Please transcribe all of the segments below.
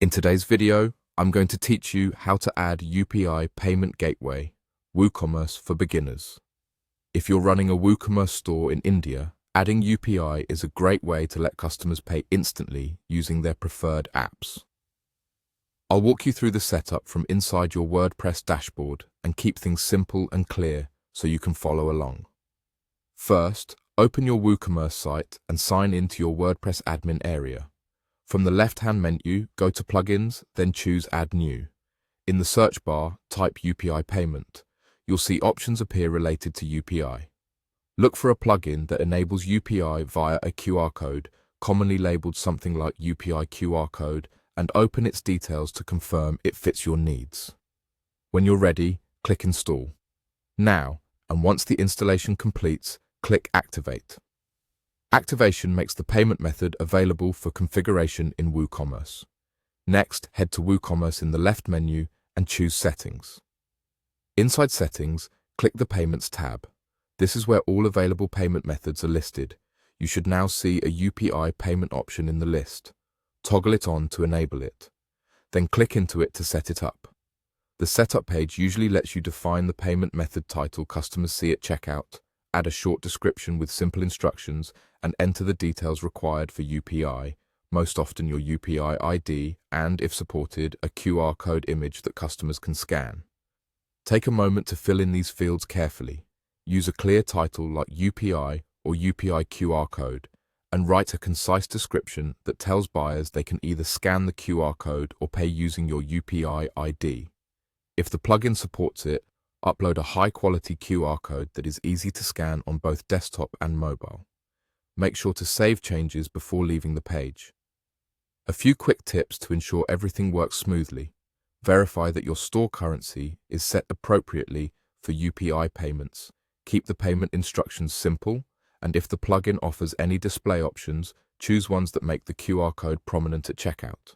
In today's video, I'm going to teach you how to add UPI Payment Gateway, WooCommerce for beginners. If you're running a WooCommerce store in India, adding UPI is a great way to let customers pay instantly using their preferred apps. I'll walk you through the setup from inside your WordPress dashboard and keep things simple and clear so you can follow along. First, open your WooCommerce site and sign into your WordPress admin area. From the left-hand menu, go to Plugins, then choose Add New. In the search bar, type UPI Payment. You'll see options appear related to UPI. Look for a plugin that enables UPI via a QR code, commonly labeled something like UPI QR code, and open its details to confirm it fits your needs. When you're ready, click Install. Now, and once the installation completes, click Activate. Activation makes the payment method available for configuration in WooCommerce. Next, head to WooCommerce in the left menu and choose Settings. Inside Settings, click the Payments tab. This is where all available payment methods are listed. You should now see a UPI payment option in the list. Toggle it on to enable it. Then click into it to set it up. The setup page usually lets you define the payment method title customers see at checkout, add a short description with simple instructions, and enter the details required for UPI, most often your UPI ID and, if supported, a QR code image that customers can scan. Take a moment to fill in these fields carefully. Use a clear title like UPI or UPI QR code, and write a concise description that tells buyers they can either scan the QR code or pay using your UPI ID. If the plugin supports it, upload a high-quality QR code that is easy to scan on both desktop and mobile. Make sure to save changes before leaving the page. A few quick tips to ensure everything works smoothly. Verify that your store currency is set appropriately for UPI payments. Keep the payment instructions simple, and if the plugin offers any display options, choose ones that make the QR code prominent at checkout.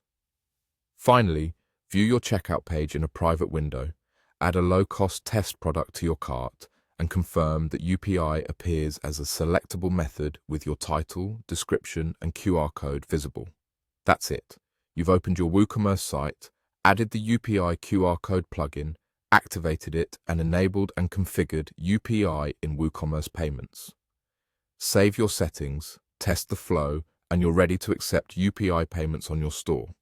Finally, view your checkout page in a private window. Add a low-cost test product to your cart and confirm that UPI appears as a selectable method with your title, description, and QR code visible. That's it. You've opened your WooCommerce site, added the UPI QR code plugin, activated it, and enabled and configured UPI in WooCommerce Payments. Save your settings, test the flow, and you're ready to accept UPI payments on your store.